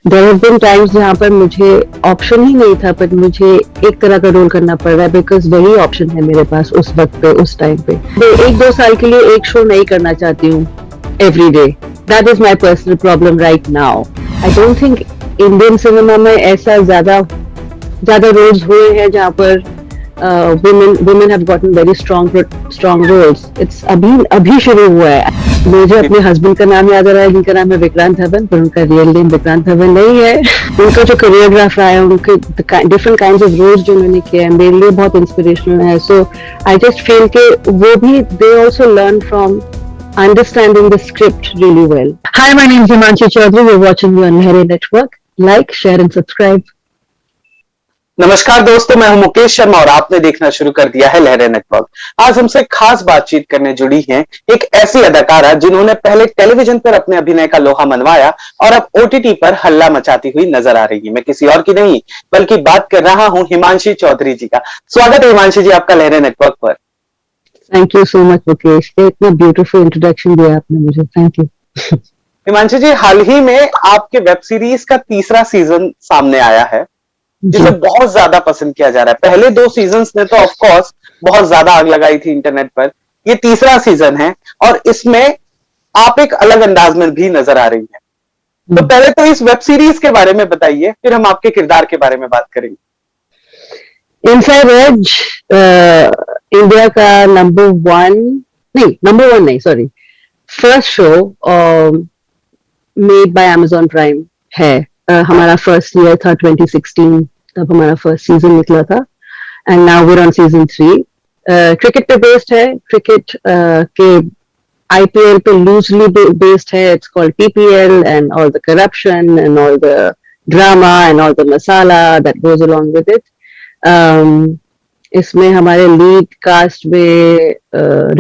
There have been times जहाँ पर मुझे ऑप्शन ही नहीं था, बट मुझे एक तरह का रोल करना पड़ रहा है बिकॉज वही ऑप्शन है मेरे पास उस वक्त पे, उस टाइम पे। एक दो साल के लिए एक शो नहीं करना चाहती हूँ every day. That is my personal problem right now. I don't think Indian cinema में ऐसा ज्यादा ज्यादा रोल्स हुए हैं जहाँ पर women have gotten very strong roles. It's अभी शुरू हुआ है। मुझे अपने हस्बैंड का नाम याद आ रहा है जिनका नाम है विक्रांत धवन, पर उनका रियल नेम विक्रांत धवन नहीं है। उनका जो करियोग्राफ रहा है, उनके डिफरेंट काइंड्स ऑफ रोल्स जो उन्होंने किए हैं मेरे लिए बहुत इंस्पिरेशनल है। सो आई जस्ट फील के वो भी they also learn from understanding the script really well. Hi, my name is Himanshi Chaudhary. You're watching me on Lehre Network. Like, share and subscribe. नमस्कार दोस्तों, मैं हूं मुकेश शर्मा और आपने देखना शुरू कर दिया है लहरे नेटवर्क। आज हमसे खास बातचीत करने जुड़ी हैं एक ऐसी अदाकारा जिन्होंने पहले टेलीविजन पर अपने अभिनय का लोहा मनवाया और अब ओटीटी पर हल्ला मचाती हुई नजर आ रही है। मैं किसी और की नहीं बल्कि बात कर रहा हूं हिमांशी चौधरी जी का। स्वागत है हिमांशी जी आपका लहरे नेटवर्क पर। Thank you so much Mukesh, इतना ब्यूटीफुल इंट्रोडक्शन दिया आपने मुझे, थैंक यू। हिमांशी जी, हाल ही में आपके वेब सीरीज का तीसरा सीजन सामने आया है जिसे बहुत ज्यादा पसंद किया जा रहा है। पहले दो सीजन्स ने तो ऑफ कोर्स बहुत ज्यादा आग लगाई थी इंटरनेट पर। ये तीसरा सीजन है और इसमें आप एक अलग अंदाज में भी नजर आ रही हैं। तो पहले तो इस वेब सीरीज के बारे में बताइए, फिर हम आपके किरदार के बारे में बात करेंगे। इनसाइड एज इंडिया का नंबर वन नहीं, sorry, first show made by Amazon prime है। हमारा फर्स्ट ईयर था 2016, तब हमारा फर्स्ट सीजन निकला था and now we are on season 3। Cricket पे बेस्ड है, क्रिकेट के आईपीएल पे लूजली बेस्ड है। It's called PPL and all the corruption and all the drama and all the masala that goes along with it. इसमें हमारे lead cast में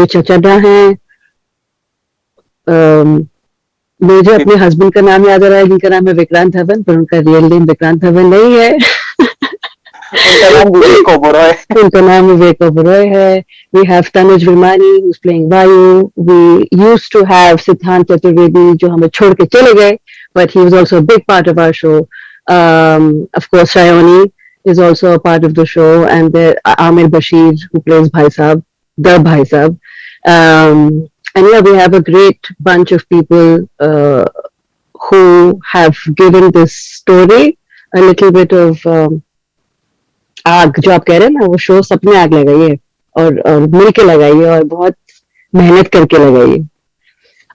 ऋचा चड्ढा हैं। मुझे अपने हस्बैंड का नाम याद आ रहा है जिनका नाम है विक्रांत धवन, पर उनका रियल नेम विक्रांत धवन नहीं है। उनका नाम विवेक ओबरॉय है। We have Tanuj Virmani who's playing Vayu. We used to have Siddhant Chaturvedi जो हमें छोड़ के चले गए, but he was also a big part of our show. Of course, Shayoni is also a part of the show, and there Amir Bashir who plays Bhai Sahab, the Bhai Sahab. And yeah, we have a great bunch of people who have given this story a little bit of आग, जो आप कह रहे हैं ना, वो show सपने आग लगाई है और मिल के लगाई है और बहुत मेहनत करके लगाई है।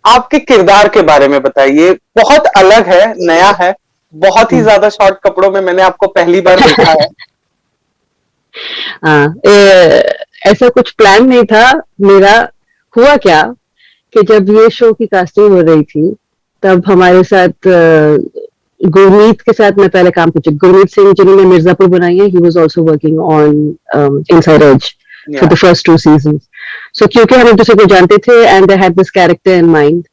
आपके किरदार के बारे में बताइए। बहुत अलग है, नया है, बहुत ही ज्यादा शॉर्ट कपड़ों में मैंने आपको पहली बार देखा है। हाँ, ऐसा कुछ प्लान नहीं था मेरा। हुआ क्या कि जब ये शो की कास्टिंग हो रही थी तब हमारे साथ गुरमीत के साथ मैं पहले काम कर, गुरमीत सिंह जिन्होंने मिर्जापुर बनाई है, he was also working on inside edge for the first 2 seasons. So क्योंकि हम एक दूसरे को जानते थे and they had this character in mind,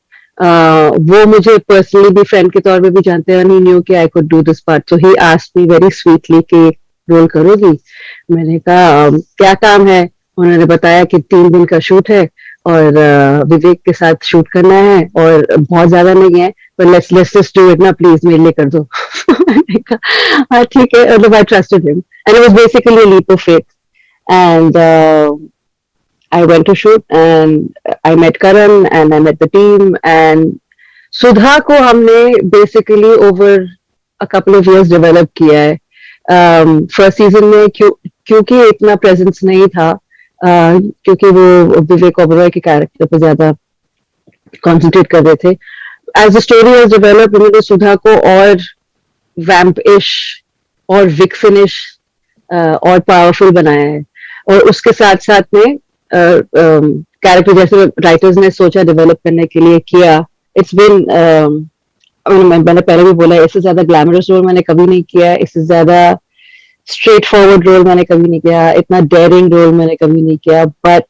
वो मुझे पर्सनली भी फ्रेंड के तौर पे भी जानते हैं, ही न्यू कि I could do this part. So he asked me very sweetly कि रोल करोगी? मैंने कहा क्या काम है? उन्होंने बताया कि 3 दिन का शूट है और विवेक के साथ शूट करना है और बहुत ज्यादा नहीं है, पर लेट्स जस्ट डू इट ना, प्लीज मेरे लिए कर दो। मैंने कहा हाँ ठीक है, मतलब I trusted him and it was basically a leap of faith and I went to shoot and I met Karan and I met the team and Sudha को हमने basically over a couple of years develop किया है। First season में क्योंकि इतना presence नहीं था, क्योंकि वो विवेक ओबरॉय के कैरेक्टर पे ज्यादा कंसंट्रेट कर रहे थे। As the story has developed, उन्होंने सुधा को और वैम्प-इश और विक्सिनिश और पावरफुल बनाया है और उसके साथ साथ में कैरेक्टर जैसे राइटर्स ने सोचा डेवलप करने के लिए किया। इट्स बिन मैंने पहले भी बोला, इससे ज्यादा ग्लैमरस रोल मैंने कभी नहीं किया, इससे ज्यादा स्ट्रेट फॉरवर्ड रोल मैंने कभी नहीं किया, इतना डेयरिंग रोल मैंने कभी नहीं किया, but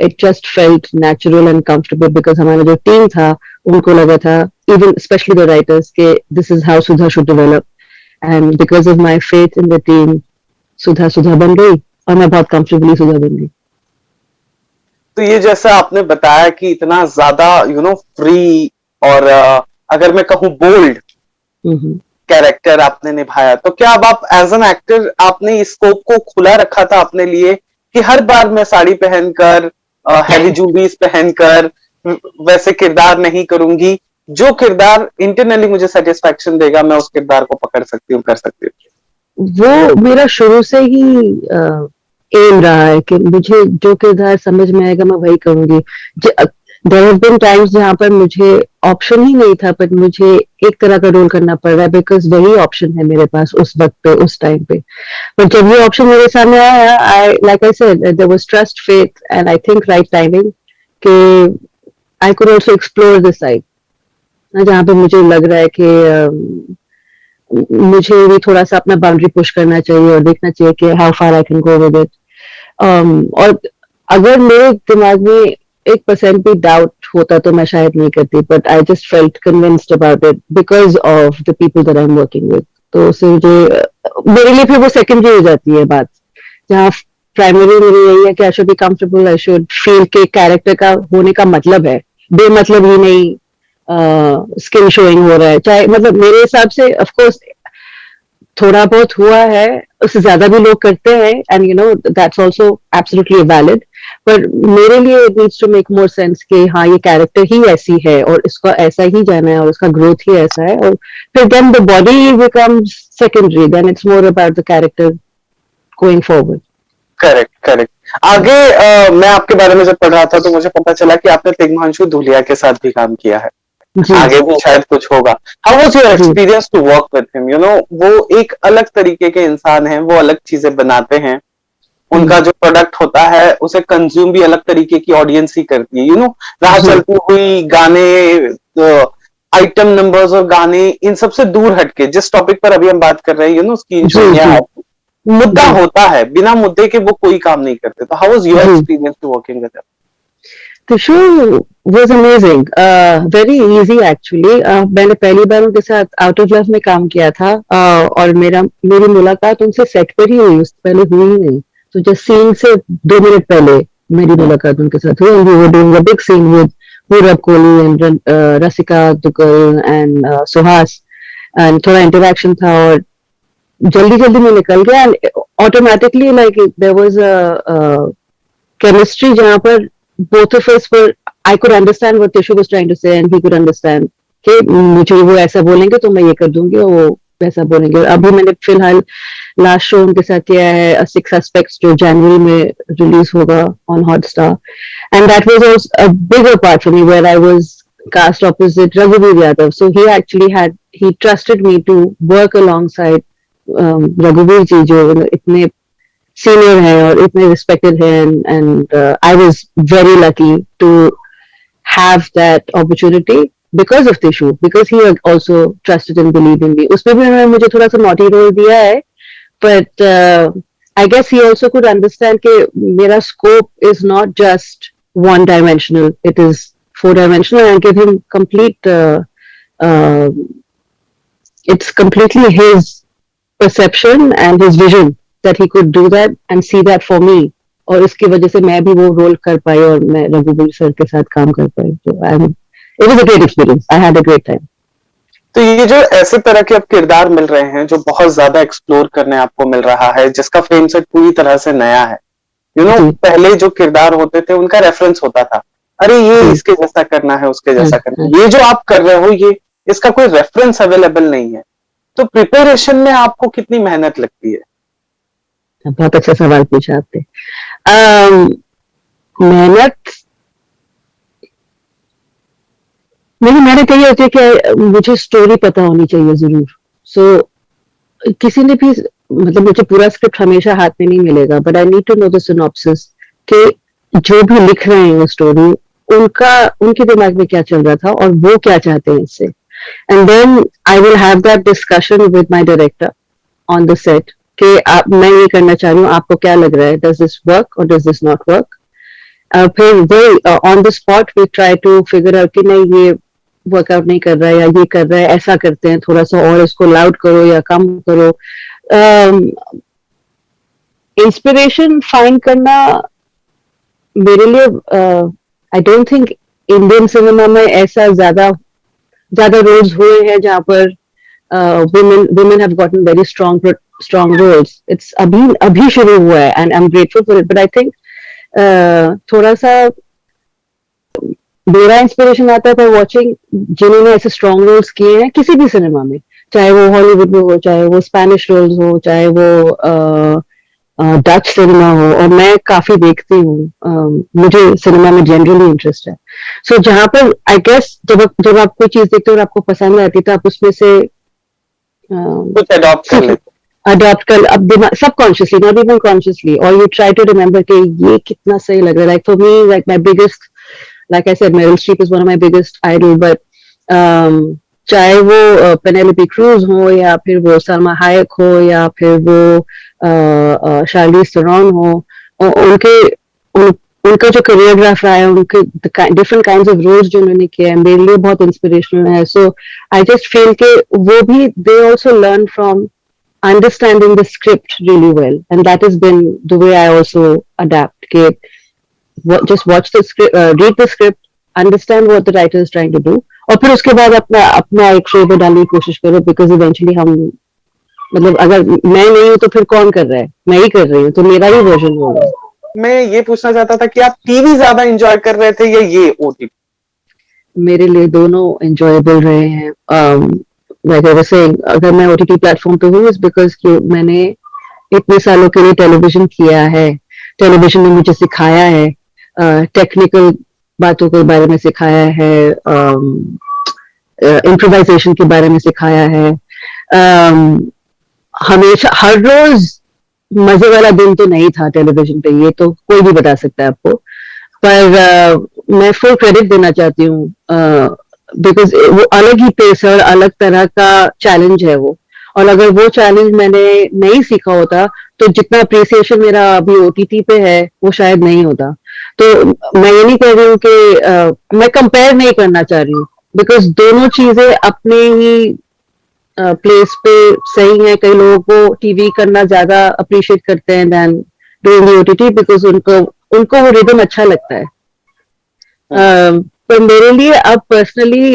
it just felt natural and comfortable because हमारा जो टीम था उनको लगा था, इवन स्पेशली द राइटर्स, के this is how Sudha should develop and because of my faith in the team Sudha बन गई और मैं बहुत कंफर्टेबली सुधा बन गई। तो ये जैसा आपने बताया कि इतना ज्यादा फ्री और अगर मैं कहूँ बोल्ड, कैरेक्टर आपने निभाया, तो क्या अब आप एज एन एक्टर आपने इस स्कोप को खुला रखा था अपने लिए कि हर बार मैं साड़ी पहनकर हैवी ज्वेलरीज पहनकर वैसे किरदार नहीं करूंगी, जो किरदार इंटरनली मुझे सेटिस्फेक्शन देगा मैं उस किरदार को पकड़ सकती हूँ, कर सकती हूँ? वो मेरा शुरू से ही एम रहा है कि मुझे जो किरदार समझ में आएगा मैं वही करूंगी। देयर हैव बीन टाइम्स जहां पर मुझे ऑप्शन ही नहीं था, बट मुझे एक तरह का रोल करना पड़ रहा है बिकॉज वही ऑप्शन है मेरे पास उस वक्त पे, उस टाइम पे। पर जब ये ऑप्शन मेरे सामने आया, I like I said there was trust, faith and I think right timing कि I could also explore this side, जहां पे मुझे लग रहा है कि मुझे भी थोड़ा सा अपना बाउंड्री पुश करना चाहिए और देखना चाहिए कि how far I can go with it. और अगर मेरे दिमाग में 1% भी डाउट होता तो मैं शायद नहीं करती, but I just felt convinced about it because of the people that I am working with. तो उससे मुझे मेरे लिए फिर वो सेकेंडरी हो जाती है बात, जहाँ प्राइमरी मेरी यही है कि I should be comfortable, I should feel के कैरेक्टर का होने का मतलब है, बेमतलब ही नहीं स्किन शोइंग हो रहा है। चाहे मतलब मेरे हिसाब से ऑफ कोर्स थोड़ा बहुत हुआ है, उससे ज्यादा भी लोग करते हैं and you know that's also absolutely valid, पर मेरे लिए it needs to make more sense कि हाँ ये कैरेक्टर ही ऐसी है और इसका ऐसा ही जाना है और उसका ग्रोथ ही ऐसा है, और फिर then the body becomes secondary, then it's more about the character going forward. Correct, correct. आगे मैं आपके बारे में जब पढ़ रहा था तो मुझे पता चला कि आपने तिग्मांशु धूलिया के साथ भी काम किया है, जी आगे भी शायद कुछ होगा। हाउ वाज योर जी experience to work with him? You know, वो एक अलग तरीके के इंसान हैं, वो अलग चीजें बनाते हैं, उनका जो प्रोडक्ट होता है उसे कंज्यूम भी अलग तरीके की ऑडियंस ही करती है। यू नो, राह जी चलती हुई, गाने, आइटम नंबर्स और गाने, इन सबसे दूर हटके जिस टॉपिक पर अभी हम बात कर रहे हैं, यू नो, स्क्रीन जी शोइंग या जी मुद्दा जी होता है, बिना मुद्दे के वो कोई काम नहीं करते। तो हाउ वाज योर जी। Experience to working with The show was amazing, very easy actually. मैंने पहली बार उनके साथ आउट ऑफ लव में काम किया था, और मेरी मुलाकात उनसे सेट पर ही हुई, उससे पहले हुई ही नहीं। तो जस्ट सीन से 2 मिनट पहले मेरी मुलाकात उनके साथ हुई, and we were doing a big scene with Purab Kohli and Rasika Duggal and Suhas, and थोड़ा इंटरेक्शन था और जल्दी जल्दी में निकल गया, and automatically like there was a chemistry जहाँ पर both of us were, I could understand what Tishu was trying to say and he could understand कि मुझे वो ऐसा बोलेंगे तो मैं ये कर दूंगी और वो वैसा बोलेंगे। और अभी मैंने फिलहाल लास्ट शो उनके साथ किया है सिक्स एस्पेक्ट्स, जो जनवरी में रिलीज होगा on Hotstar, and that was a bigger part for me where I was cast opposite Raghuveer Yadav. So he trusted me to work alongside Raghuveer ji, जो इतने senior है और इतने रिस्पेक्टेड है, and I was very lucky to have that opportunity because of Tishu, because he also trusted and believe in me. उसमें भी उन्होंने मुझे थोड़ा सा नॉटी रोल दिया है, but I guess he also could understand कि मेरा scope is not just one dimensional, it is 4 dimensional, and give him complete it's completely his perception and his vision that he could do that and see that for me, और इसकी वजह से मैं भी वो role कर पाई और मैं रघुवीर सर के साथ काम कर पाई। तो it was a great experience, I had a great time. तो ये जो ऐसे तरह के अब किरदार मिल रहे हैं जो बहुत ज्यादा एक्सप्लोर करने आपको मिल रहा है, जिसका फ्रेम सेट पूरी तरह से नया है, यू नो, पहले जो किरदार होते थे उनका रेफरेंस होता था, अरे ये इसके जैसा करना है, उसके जैसा करना है। ये जो आप कर रहे हो, ये इसका कोई रेफरेंस अवेलेबल नहीं है, तो प्रिपरेशन में आपको कितनी मेहनत लगती है? बहुत अच्छा सवाल पूछा आपने। मेहनत, मेरी मेहनत यही होती है कि मुझे स्टोरी पता होनी चाहिए जरूर। किसी ने भी मतलब मुझे पूरा स्क्रिप्ट हमेशा हाथ में नहीं मिलेगा, but I need to know the synopsis कि जो भी लिख रहे हैं वो स्टोरी, उनके दिमाग में क्या चल रहा था और वो क्या चाहते हैं इससे, and then I will have that discussion with my director on the set कि मैं ये करना चाह रही हूँ, आपको क्या लग रहा है, डज दिस वर्क और डज दिस नॉट वर्क। फिर वही on the spot we try to figure out कि नहीं ये वर्कआउट नहीं कर रहा है या ये कर रहा है, ऐसा करते हैं थोड़ा सा और इसको लाउड करो या कम करो। इंस्पिरेशन फाइंड करना मेरे लिए, I don't think Indian cinema में ऐसा ज्यादा रोल्स हुए हैं जहां पर women have gotten very strong roles. It's अभी शुरू हुआ है, and I'm grateful for it. But I think थोड़ा सा मेरा इंस्पिरेशन आता था वॉचिंग जिन्होंने ऐसे स्ट्रॉन्ग रोल्स किए हैं किसी भी सिनेमा में, चाहे वो हॉलीवुड में हो, चाहे वो स्पेनिश रोल्स हो, चाहे वो डच सिनेमा हो, और मैं काफी देखती हूँ, मुझे सिनेमा में जनरली इंटरेस्ट है. सो जहां पर आई गेस जब आप कोई चीज देखते हो और आपको पसंद आती है तो आप उसमें से कुछ अडॉप्ट कर लेते. अडॉप्ट कर, अब सबकॉन्शियसली, नॉट इवन कॉन्शियसली, और यू ट्राई टू रिमेम्बर कि ये कितना सही लग रहा है. Like for me, like my biggest, like I said, Meryl Streep is one of my biggest idol, but चाहे वो पेनेलोपी क्रूज हो, या फिर वो सलमा हायक हो, या फिर वो शार्लिज थेरॉन हो, उनका जो करियर ग्राफ रहा है, उनके डिफरेंट काइंड्स ऑफ रोल्स जो उन्होंने किए हैं, मेरे लिए बहुत इंस्पिरेशनल है. सो आई जस्ट फील के वो भी, they also learn from understanding the script really well, and that has been the way I also adapt. के just watch the script, read the script, understand what the writer is trying to do, और फिर उसके बाद अपना एक flavour डालने की कोशिश करो, because eventually हम, मतलब अगर मैं नहीं हूँ तो फिर कौन कर रहा है, मैं ही कर रही हूँ, तो मेरा ही वर्जन होगा. मैं ये पूछना चाहता था कि आप टीवी ज्यादा एंजॉय कर रहे थे या ये ओटीटी? मेरे लिए दोनों एंजॉयबल रहे हैं. like I was saying, अगर मैं ओटीटी प्लेटफॉर्म पे हूँ, इज बिकॉज मैंने इतने सालों के लिए टेलीविजन किया है, टेलीविजन ने मुझे सिखाया है, टेक्निकल बातों के बारे में सिखाया है, इम्प्रोवाइजेशन के बारे में सिखाया है. हमेशा हर रोज मजे वाला दिन तो नहीं था टेलीविजन पे, ये तो कोई भी बता सकता है आपको, पर मैं फुल क्रेडिट देना चाहती हूँ, बिकॉज वो अलग ही पेस है और अलग तरह का चैलेंज है वो, और अगर वो चैलेंज मैंने नहीं सीखा होता तो जितना अप्रिसिएशन मेरा अभी ओटीटी पे है वो शायद नहीं होता. तो मैं ये नहीं कह रही हूँ कि मैं कंपेयर नहीं करना चाह रही हूँ, बिकॉज दोनों चीजें अपने ही प्लेस पे सही है. कई लोगों को टीवी करना ज्यादा अप्रिशिएट करते हैं देन डूइंग ओटीटी, बिकॉज उनको वो रिदम अच्छा लगता है. पर मेरे लिए अब पर्सनली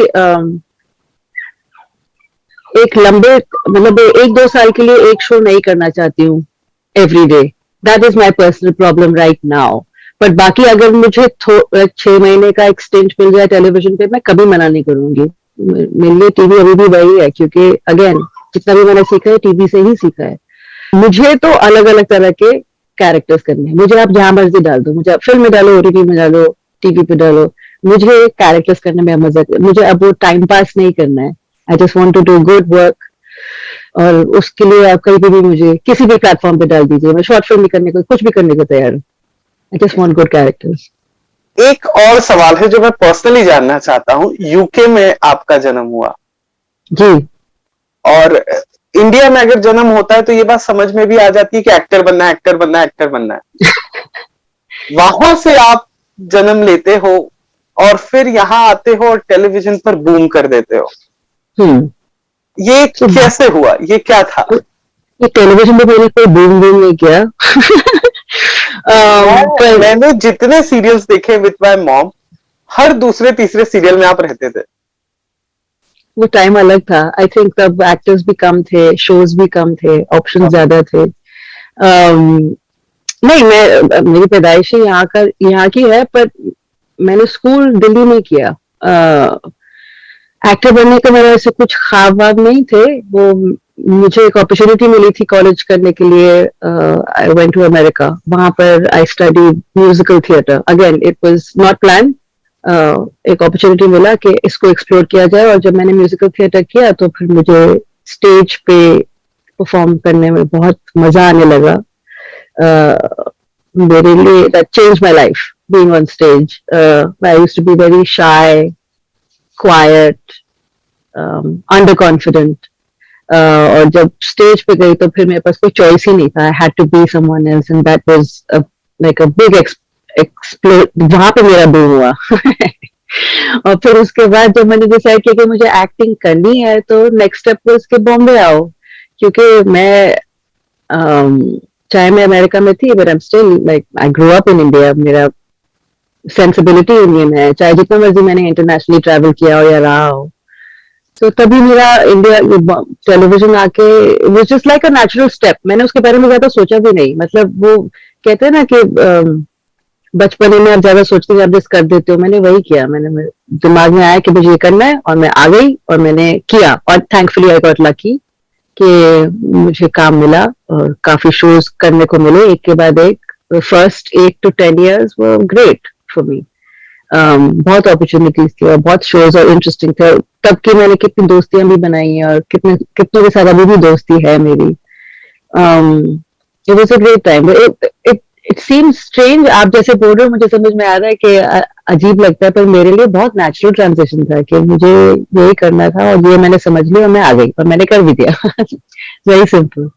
एक लंबे, मतलब 1-2 साल के लिए एक शो नहीं करना चाहती हूँ every day. That is my personal problem right now. But बाकी अगर मुझे 6 महीने का एक स्टिंट मिल जाए टेलीविजन पे, मैं कभी मना नहीं करूंगी. मेरे लिए टीवी अभी भी वही है, क्योंकि अगेन जितना भी मैंने सीखा है टीवी से ही सीखा है. मुझे तो अलग अलग तरह के कैरेक्टर्स करने हैं. मुझे आप जहां मर्जी डाल दो, मुझे आप फिल्म में डालो, ओटीटी में डालो, टीवी पे डालो, मुझे कैरेक्टर्स करने में मजा, मुझे अब वो टाइम पास नहीं करना है. I just want to do good work, और उसके लिए आप कहीं भी मुझे किसी भी प्लेटफॉर्म पे डाल दीजिए, मैं शॉर्ट फिल्म भी करने को, कुछ भी करने को तैयार हूँ. आई जस्ट वांट गुड कैरेक्टर्स. एक और सवाल है जो मैं पर्सनली जानना चाहता हूँ. यूके में आपका जन्म हुआ जी, और इंडिया में अगर जन्म होता है तो ये बात समझ में भी आ जाती है कि एक्टर बनना है, एक्टर बनना है, एक्टर बनना है. वहां से आप जन्म लेते हो और फिर यहाँ आते हो और टेलीविजन पर बूम कर देते हो. ये कैसे हुआ, ये क्या था? ये टेलीविजन पे मैंने कोई बूम नहीं किया. मैंने जितने सीरियल्स देखे विद माय मॉम, हर दूसरे तीसरे सीरियल में आप रहते थे. वो टाइम अलग था. आई थिंक तब एक्टर्स भी कम थे, शोज भी कम थे, ऑप्शन ज्यादा थे. नहीं, मेरी पैदाइश यहाँ की है, पर मैंने स्कूल दिल्ली में किया. एक्टर बनने का मेरा ऐसे कुछ ख्वाब वाब नहीं थे. वो मुझे एक अपॉर्चुनिटी मिली थी कॉलेज करने के लिए. I went to America. वहां पर I study musical theatre. Again it was not plan. एक अपॉर्चुनिटी मिला कि इसको एक्सप्लोर किया जाए, और जब मैंने म्यूजिकल थिएटर किया तो फिर मुझे स्टेज पे परफॉर्म करने में बहुत मजा आने लगा. मेरे लिए that changed my life, being on stage. I used to be very shy, quiet, underconfident. और जब स्टेज पे गई तो फिर मेरे पास कोई चॉइस ही नहीं था. I had to be someone else, and that was like a big explode. वहां पे मेरा बूम हुआ. और फिर उसके बाद जब मैंने डिसाइड किया कि मुझे एक्टिंग करनी है, तो नेक्स्ट स्टेप was कि बॉम्बे आओ, क्योंकि मैं चाहे मैं अमेरिका में थी, but I am still like I grow up in India. मेरा सेंसिबिलिटी इंडियन है, चाहे जितना मर्जी मैंने इंटरनेशनली ट्रैवल किया हो या रहा हो. तो तभी मेरा इंडिया टेलीविजन आके which is like a natural step. मैंने उसके बारे में ज्यादा सोचा भी नहीं. मतलब वो कहते हैं ना कि बचपन में आप ज्यादा सोचते हैं, आप जस्ट कर देते हो. मैंने वही किया. मेरे दिमाग में आया कि मुझे ये करना है और मैं आ गई और मैंने किया. और थैंकफुली आई गॉट लकी कि मुझे काम मिला और काफी शोज करने को मिले एक के बाद एक. First 8 to 10 years were great for me. बहुत अपॉर्चुनिटीज थी और बहुत शोज और इंटरेस्टिंग थे. तब की मैंने कितनी दोस्तियां भी बनाई हैं और कितने कितनों के साथ अभी भी दोस्ती है मेरी. It was a great time. It seems strange, आप जैसे बोल रहे हो मुझे समझ में आ रहा है कि अजीब लगता है, पर मेरे लिए बहुत नेचुरल ट्रांजिशन था कि मुझे यही करना था और ये मैंने समझ लिया और मैं आ गई और मैंने कर भी दिया. Very simple.